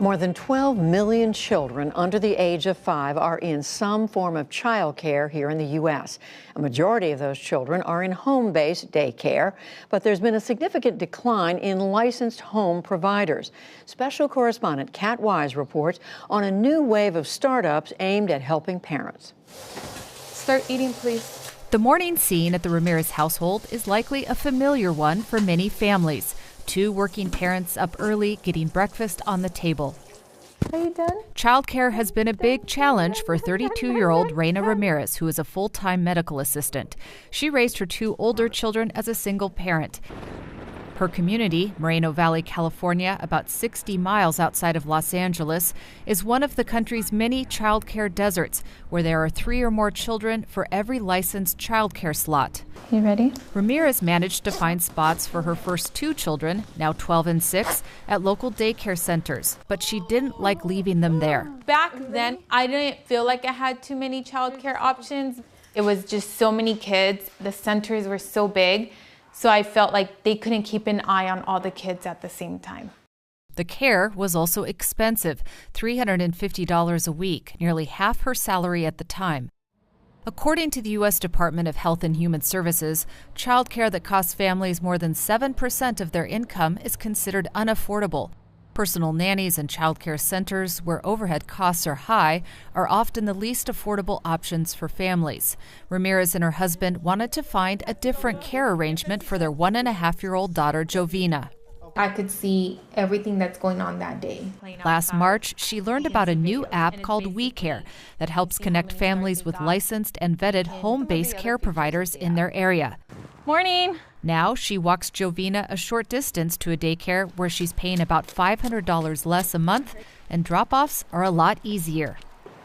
More than 12 million children under the age of 5 are in some form of child care here in the U.S. A majority of those children are in home-based daycare, but there's been a significant decline in licensed home providers. Special correspondent Kat Wise reports on a new wave of startups aimed at helping parents. Start eating, please. The morning scene at the Ramirez household is likely a familiar one for many families. 2 working parents up early getting breakfast on the table. Are you done? Childcare has been a big challenge for 32-year-old Reina Ramirez, who is a full-time medical assistant. She raised her 2 older children as a single parent. Her community, Moreno Valley, California, about 60 miles outside of Los Angeles, is one of the country's many childcare deserts, where there are 3 or more children for every licensed childcare slot. You ready? Ramirez managed to find spots for her first 2 children, now 12 and 6, at local daycare centers, but she didn't like leaving them there. Back then, I didn't feel like I had too many childcare options. It was just so many kids. The centers were so big. So I felt like they couldn't keep an eye on all the kids at the same time. The care was also expensive, $350 a week, nearly half her salary at the time. According to the U.S. Department of Health and Human Services, childcare that costs families more than 7% of their income is considered unaffordable. Personal nannies and childcare centers, where overhead costs are high, are often the least affordable options for families. Ramirez and her husband wanted to find a different care arrangement for their 1.5-year-old daughter, Jovina. I could see everything that's going on that day. Last March, she learned about a new app called WeCare that helps connect families with licensed and vetted home-based care providers in their area. Morning. Now she walks Jovina a short distance to a daycare where she's paying about $500 less a month, and drop-offs are a lot easier.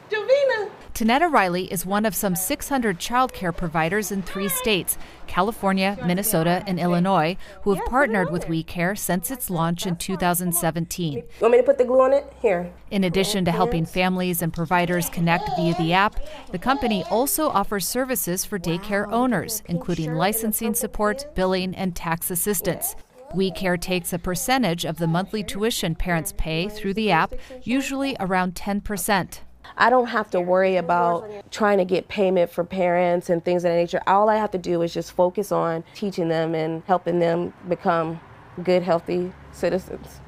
Jovina. Tanetta Riley is one of some 600 childcare providers in 3 states, California, Minnesota, and Illinois, who have partnered with WeCare since its launch in 2017. You want me to put the glue on it? Here. In addition to helping families and providers connect via the app, the company also offers services for daycare owners, including licensing support, billing, and tax assistance. WeCare takes a percentage of the monthly tuition parents pay through the app, usually around 10%. I don't have to worry about trying to get payment for parents and things of that nature. All I have to do is just focus on teaching them and helping them become good, healthy citizens.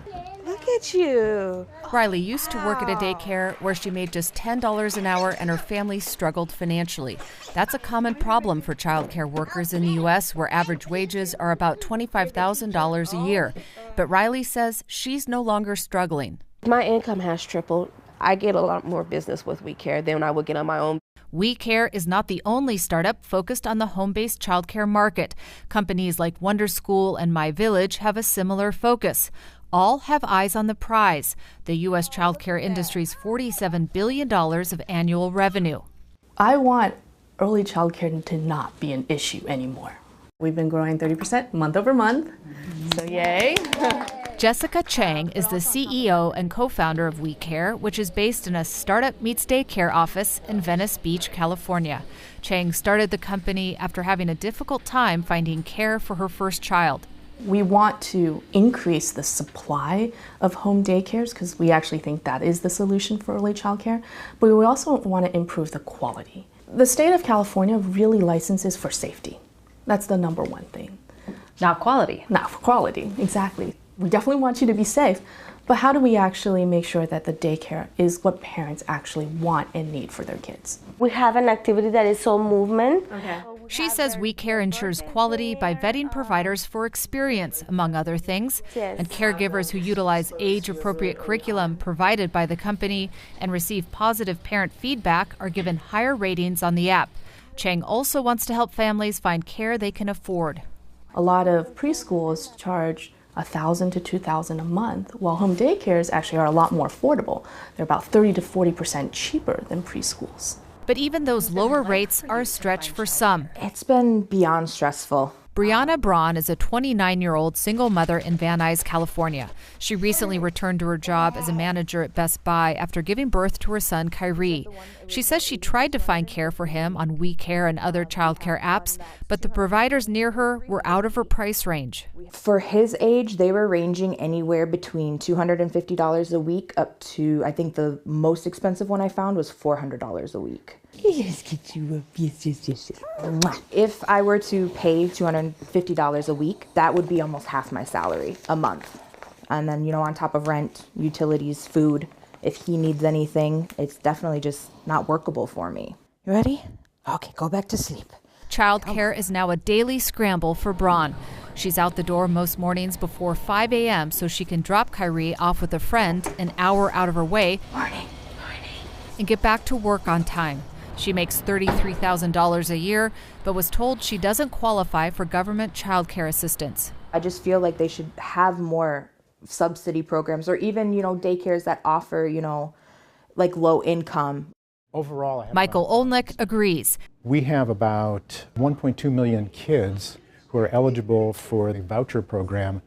Look at you. Riley used to work at a daycare where she made just $10 an hour and her family struggled financially. That's a common problem for childcare workers in the U.S., where average wages are about $25,000 a year. But Riley says she's no longer struggling. My income has tripled. I get a lot more business with WeCare than I would get on my own. WeCare is not the only startup focused on the home-based childcare market. Companies like Wonder School and My Village have a similar focus. All have eyes on the prize, the U.S. childcare industry's $47 billion of annual revenue. I want early childcare to not be an issue anymore. We've been growing 30% month over month, so yay. Jessica Chang is the CEO and co-founder of WeCare, which is based in a startup meets daycare office in Venice Beach, California. Chang started the company after having a difficult time finding care for her first child. We want to increase the supply of home daycares because we actually think that is the solution for early childcare, but we also want to improve the quality. The state of California really licenses for safety. That's the number one thing. Not quality. Not for quality, exactly. We definitely want you to be safe, but how do we actually make sure that the daycare is what parents actually want and need for their kids? We have an activity that is soul movement. Okay. She says WeCare ensures quality by vetting providers for experience, among other things, and caregivers who utilize age-appropriate curriculum provided by the company and receive positive parent feedback are given higher ratings on the app. Chang also wants to help families find care they can afford. A lot of preschools charge $1,000 to $2,000 a month, while home daycares actually are a lot more affordable. They're about 30 to 40% cheaper than preschools. But even those lower rates are a stretch for some. It's been beyond stressful. Brianna Braun is a 29-year-old single mother in Van Nuys, California. She recently returned to her job as a manager at Best Buy after giving birth to her son, Kyrie. She says she tried to find care for him on WeCare and other childcare apps, but the providers near her were out of her price range. For his age, they were ranging anywhere between $250 a week up to, I think the most expensive one I found was $400 a week. If I were to pay $250 a week, that would be almost half my salary a month. And then, on top of rent, utilities, food, if he needs anything, it's definitely just not workable for me. You ready? Okay, go back to sleep. Childcare is now a daily scramble for Braun. She's out the door most mornings before 5 a.m. so she can drop Kyrie off with a friend an hour out of her way and get back to work on time. She makes $33,000 a year, but was told she doesn't qualify for government childcare assistance. I just feel like they should have more subsidy programs or even, daycares that offer, like low income. Overall, Michael Olnick agrees. We have about 1.2 million kids who are eligible for the voucher program,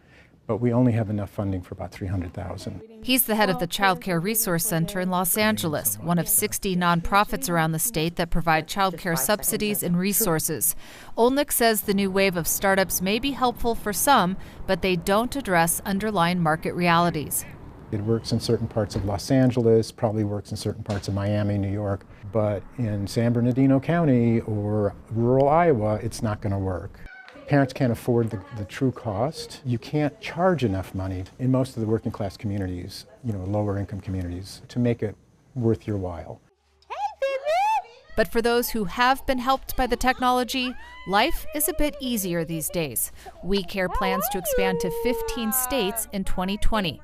but we only have enough funding for about 300,000. He's the head of the Child Care Resource Center in Los Angeles, one of 60 nonprofits around the state that provide child care subsidies and resources. Olnick says the new wave of startups may be helpful for some, but they don't address underlying market realities. It works in certain parts of Los Angeles, probably works in certain parts of Miami, New York, but in San Bernardino County or rural Iowa, it's not going to work. Parents can't afford the true cost. You can't charge enough money in most of the working class communities, lower income communities, to make it worth your while. But for those who have been helped by the technology, life is a bit easier these days. WeCare plans to expand to 15 states in 2020.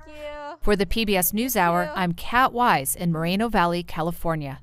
For the PBS NewsHour, I'm Kat Wise in Moreno Valley, California.